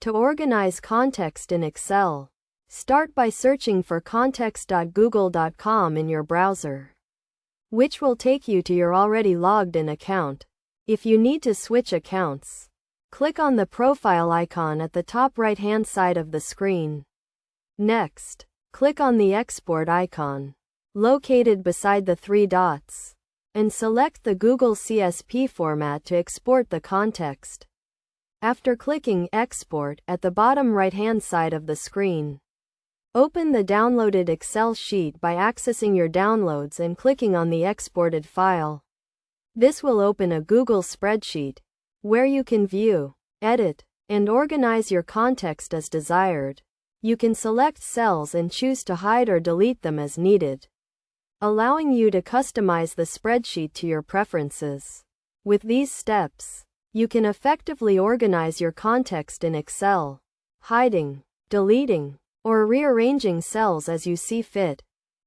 To organize context in Excel, start by searching for context.google.com in your browser, which will take you to your already logged in account. If you need to switch accounts, click on the profile icon at the top right-hand side of the screen. Next, click on the export icon, located beside the three dots, and select the Google CSV format to export the context. After clicking Export at the bottom right-hand side of the screen, open the downloaded Excel sheet by accessing your downloads and clicking on the exported file. This will open a Google spreadsheet, where you can view, edit, and organize your context as desired. You can select cells and choose to hide or delete them as needed, allowing you to customize the spreadsheet to your preferences. With these steps, you can effectively organize your context in Excel, hiding, deleting, or rearranging cells as you see fit.